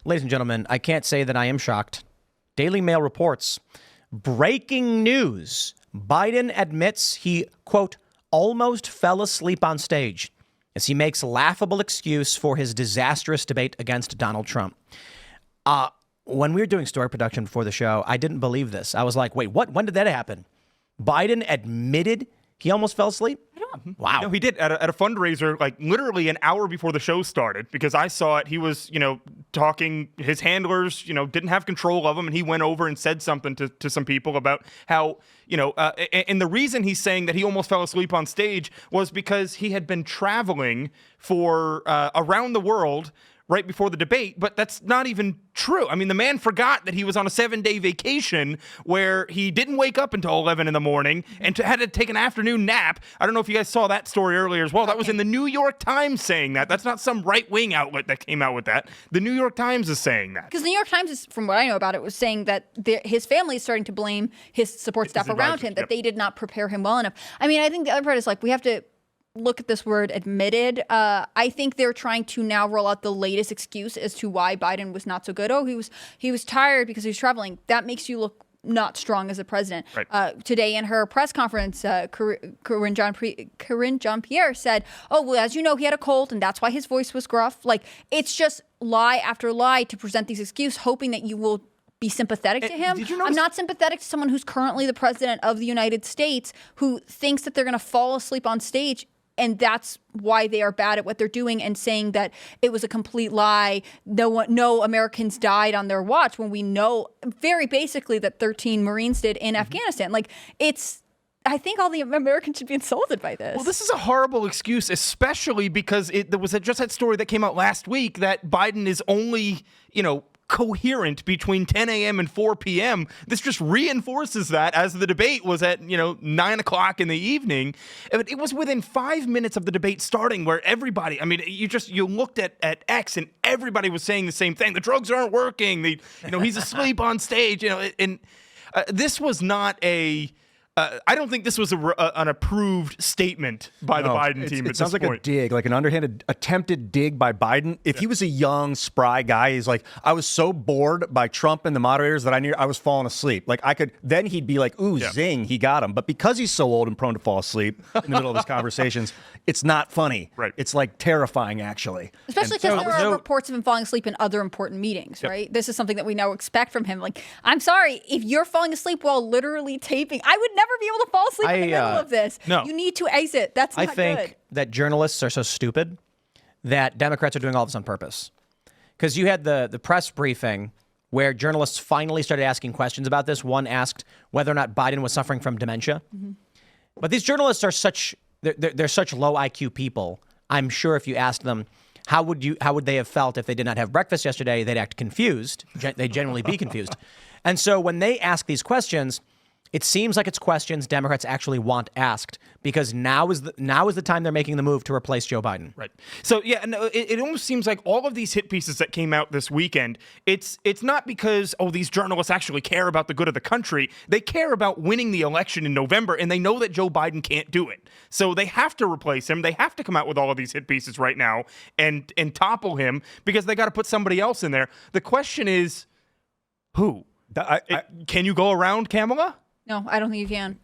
Ladies and gentlemen, I can't say that I am shocked. Daily Mail reports, breaking news. Biden admits he, quote, almost fell asleep on stage as he makes laughable excuse for his disastrous debate against Donald Trump. When we were doing story production before the show, I didn't believe this. I was like, wait, what? When did that happen? Biden admitted he almost fell asleep? Wow. No, he did at a fundraiser, like literally an hour before the show started, because I saw it. He was, talking, his handlers, didn't have control of him. And he went over and said something to some people about how, and the reason he's saying that he almost fell asleep on stage was because he had been traveling for around the world right before the debate, but that's not even true. I mean, the man forgot that he was on a 7-day vacation where he didn't wake up until 11 in the morning and had to take an afternoon nap. I don't know if you guys saw that story earlier as well. That was in the New York Times saying that. That's not some right-wing outlet that came out with that. The New York Times is saying that. Because the New York Times, is, from what I know about it, was saying that his family is starting to blame his support staff around him, that they did not prepare him well enough. I mean, I think the other part is like, we have to look at this word admitted. I think they're trying to now roll out the latest excuse as to why Biden was not so good. Oh, he was tired because he was traveling. That makes you look not strong as a president. Right. Today in her press conference, Corinne Jean-Pierre said, oh, well, as you know, he had a cold and that's why his voice was gruff. Like, it's just lie after lie to present these excuses, hoping that you will be sympathetic to him. I'm not sympathetic to someone who's currently the president of the United States who thinks that they're going to fall asleep on stage. And that's why they are bad at what they're doing, and saying that it was a complete lie. No Americans died on their watch, when we know very basically that 13 Marines did in Afghanistan. Like, I think all the Americans should be insulted by this. Well, this is a horrible excuse, especially because there was just that story that came out last week that Biden is only, coherent between 10 a.m. and 4 p.m. This just reinforces that, as the debate was at, 9 o'clock in the evening. It was within 5 minutes of the debate starting where everybody, I mean, you looked at X and everybody was saying the same thing. The drugs aren't working. He's asleep on stage, and this was not I don't think this was an approved statement by the Biden team. It sounds like a dig, like an underhanded attempted dig by Biden. If he was a young, spry guy, he's like, I was so bored by Trump and the moderators that I was falling asleep. Like, then he'd be like, ooh, zing, he got him. But because he's so old and prone to fall asleep in the middle of his conversations, it's not funny. Right. It's like terrifying, actually. Especially because there are reports of him falling asleep in other important meetings, right? This is something that we now expect from him. Like, I'm sorry, if you're falling asleep while literally taping, I would never be able to fall asleep in the middle of this. No. You need to exit. That's not good. I think that journalists are so stupid that Democrats are doing all this on purpose. Because you had the press briefing where journalists finally started asking questions about this. One asked whether or not Biden was suffering from dementia. Mm-hmm. But these journalists are they're such low IQ people. I'm sure if you asked them, how would they have felt if they did not have breakfast yesterday, they'd act confused. They'd generally be confused. And so when they ask these questions, it seems like it's questions Democrats actually want asked, because now is the time they're making the move to replace Joe Biden. Right. So, yeah, no, it almost seems like all of these hit pieces that came out this weekend, it's not because, these journalists actually care about the good of the country. They care about winning the election in November, and they know that Joe Biden can't do it. So they have to replace him. They have to come out with all of these hit pieces right now and topple him, because they got to put somebody else in there. The question is, who? Can you go around Kamala? No, I don't think you can.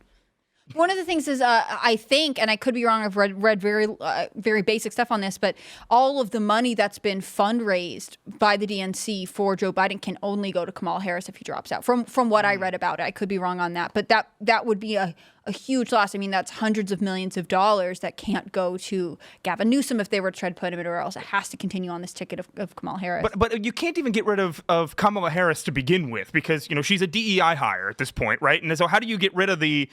One of the things is, I think, and I could be wrong, I've read very, very basic stuff on this, but all of the money that's been fundraised by the DNC for Joe Biden can only go to Kamala Harris if he drops out. From what I read about it, I could be wrong on that, but that would be a huge loss. I mean, that's hundreds of millions of dollars that can't go to Gavin Newsom if they were to try to put him anywhere else. It has to continue on this ticket of Kamala Harris. But you can't even get rid of Kamala Harris to begin with, because she's a DEI hire at this point, right? And so how do you get rid of the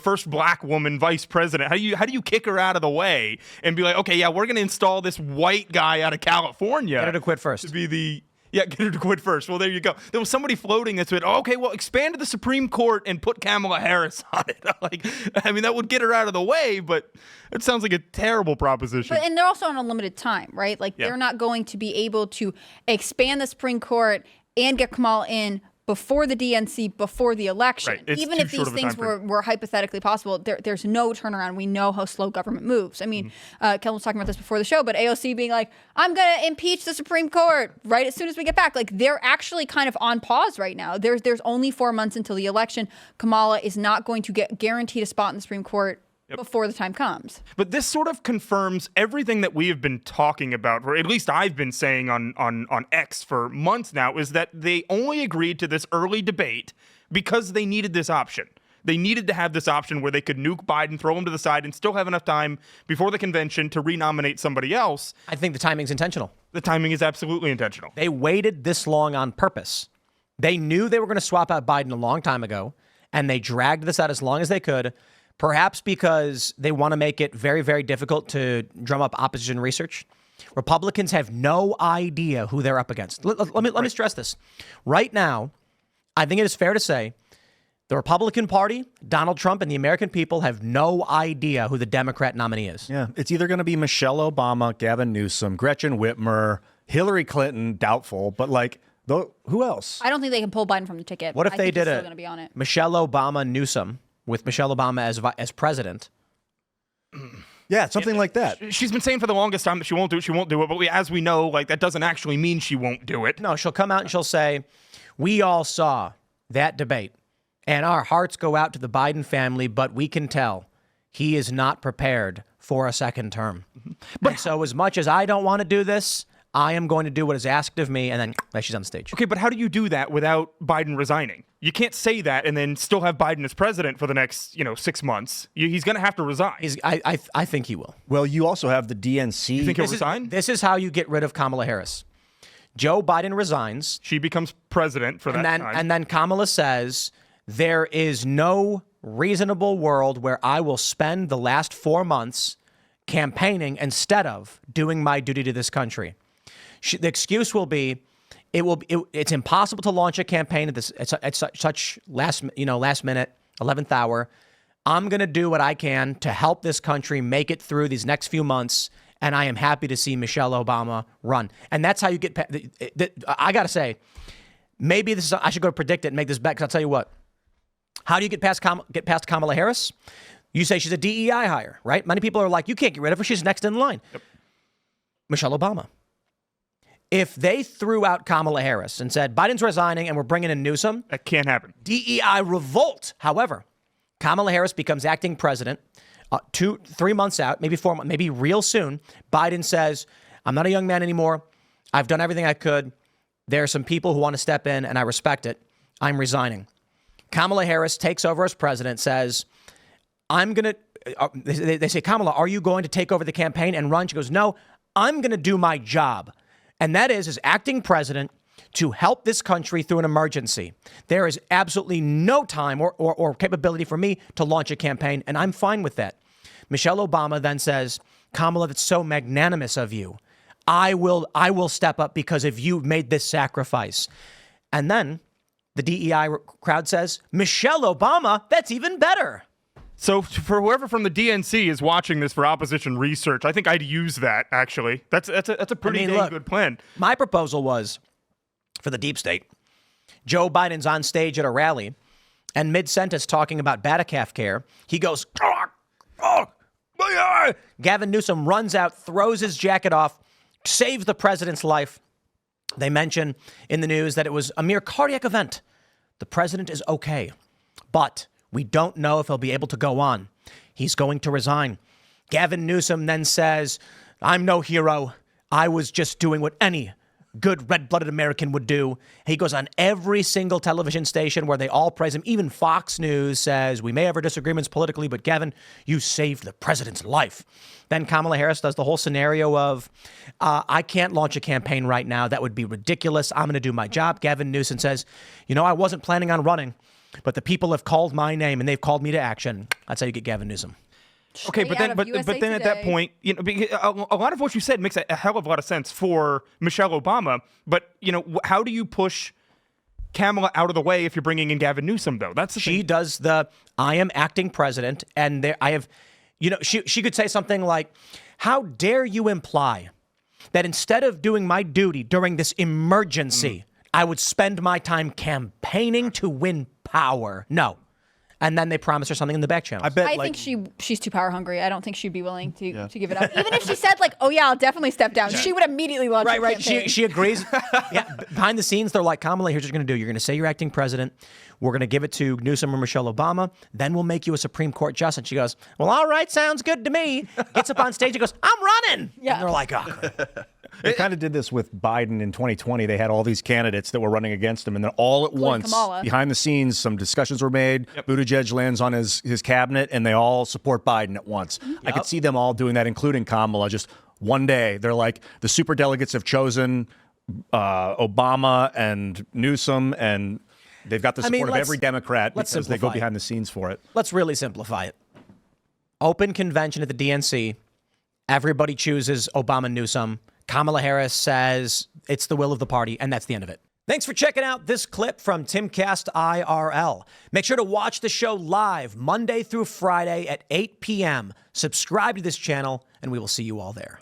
first black woman vice president? How do you kick her out of the way and be like, okay, yeah, we're going to install this white guy out of California? Get her to quit first. To be get her to quit first. Well, there you go. There was somebody floating that said, okay, well, expand to the Supreme Court and put Kamala Harris on it. That would get her out of the way, but it sounds like a terrible proposition. And they're also on a limited time, right? They're not going to be able to expand the Supreme Court and get Kamala in before the DNC, before the election. Right. It's Even too if short these of a things time frame. were hypothetically possible, there's no turnaround. We know how slow government moves. I mean, Kellen was talking about this before the show, but AOC being like, I'm going to impeach the Supreme Court right as soon as we get back. Like, they're actually kind of on pause right now. There's only 4 months until the election. Kamala is not going to get guaranteed a spot in the Supreme Court before the time comes. But this sort of confirms everything that we have been talking about, or at least I've been saying on X for months now, is that they only agreed to this early debate because they needed this option. They needed to have this option where they could nuke Biden, throw him to the side, and still have enough time before the convention to renominate somebody else. I think the timing's intentional. The timing is absolutely intentional. They waited this long on purpose. They knew they were going to swap out Biden a long time ago, and they dragged this out as long as they could, perhaps because they want to make it very, very difficult to drum up opposition research. Republicans have no idea who they're up against. Let me stress this. Right now, I think it is fair to say the Republican Party, Donald Trump, and the American people have no idea who the Democrat nominee is. Yeah, it's either going to be Michelle Obama, Gavin Newsom, Gretchen Whitmer, Hillary Clinton, doubtful, but like, who else? I don't think they can pull Biden from the ticket. What if I they think did he's still it? going to be on it. Michelle Obama Newsom with Michelle Obama as president. Yeah, something like that. She's been saying for the longest time that she won't do it, but as we know, like, that doesn't actually mean she won't do it. No, she'll come out and she'll say, we all saw that debate and our hearts go out to the Biden family, but we can tell he is not prepared for a second term. But so as much as I don't want to do this, I am going to do what is asked of me, and then she's on stage. Okay, but how do you do that without Biden resigning? You can't say that and then still have Biden as president for the next, 6 months. He's going to have to resign. I think he will. Well, you also have the DNC. You think he'll resign? This is how you get rid of Kamala Harris. Joe Biden resigns. She becomes president for that time. And then Kamala says, there is no reasonable world where I will spend the last 4 months campaigning instead of doing my duty to this country. The excuse will be, it's impossible to launch a campaign at such last minute, 11th hour. I'm going to do what I can to help this country make it through these next few months, and I am happy to see Michelle Obama run. And that's how you get. I got to say, maybe I should go predict it and make this bet, because I'll tell you what. How do you get past Kamala Harris? You say she's a DEI hire, right? Many people are like, you can't get rid of her. She's next in line. Yep. Michelle Obama. If they threw out Kamala Harris and said, Biden's resigning and we're bringing in Newsom. That can't happen. DEI revolt. However, Kamala Harris becomes acting president 2-3 months out, maybe 4 months, maybe real soon. Biden says, I'm not a young man anymore. I've done everything I could. There are some people who want to step in and I respect it. I'm resigning. Kamala Harris takes over as president, says, I'm going to, they say, Kamala, are you going to take over the campaign and run? She goes, no, I'm going to do my job. And that is, as acting president, to help this country through an emergency. There is absolutely no time or capability for me to launch a campaign, and I'm fine with that. Michelle Obama then says, Kamala, that's so magnanimous of you. I will step up because of you made this sacrifice. And then the DEI crowd says, Michelle Obama, that's even better. So for whoever from the DNC is watching this for opposition research, I think I'd use that, actually. That's a pretty dang good plan. My proposal was, for the deep state, Joe Biden's on stage at a rally, and mid-sentence talking about Batacalf care, he goes, Gavin Newsom runs out, throws his jacket off, saves the president's life. They mention in the news that it was a mere cardiac event. The president is okay, but we don't know if he'll be able to go on. He's going to resign. Gavin Newsom then says, I'm no hero. I was just doing what any good red-blooded American would do. He goes on every single television station where they all praise him. Even Fox News says, we may have our disagreements politically, but Gavin, you saved the president's life. Then Kamala Harris does the whole scenario of, I can't launch a campaign right now. That would be ridiculous. I'm going to do my job. Gavin Newsom says, I wasn't planning on running, but the people have called my name and they've called me to action. That's how you get Gavin Newsom. Okay, but then at that point, a lot of what you said makes a hell of a lot of sense for Michelle Obama. But how do you push Kamala out of the way if you're bringing in Gavin Newsom, though? That's the she thing. Does the I am acting president, and I have, she could say something like, "How dare you imply that instead of doing my duty during this emergency." I would spend my time campaigning to win power. No. And then they promised her something in the back channel. I bet. I think she's too power hungry. I don't think she'd be willing to give it up. Even if she said like, "Oh yeah, I'll definitely step down," she would immediately launch a Right. campaign. She agrees. Yeah. Behind the scenes, they're like, Kamala, here's what you're going to do. You're going to say you're acting president. We're going to give it to Newsom or Michelle Obama. Then we'll make you a Supreme Court justice. She goes, well, all right, sounds good to me. Gets up on stage and goes, I'm running. Yeah. And they're like, oh, great. They kind of did this with Biden in 2020. They had all these candidates that were running against him, and then all at once, Kamala. behind the scenes, some discussions were made. Buttigieg lands on his cabinet, and they all support Biden at once. I could see them all doing that, including Kamala. Just one day, they're like, the superdelegates have chosen Obama and Newsom, and they've got the support of every Democrat because they go behind the scenes for it. Let's really simplify it. Open convention at the DNC. Everybody chooses Obama Newsom. Kamala Harris says it's the will of the party, and that's the end of it. Thanks for checking out this clip from Timcast IRL. Make sure to watch the show live Monday through Friday at 8 p.m. Subscribe to this channel, and we will see you all there.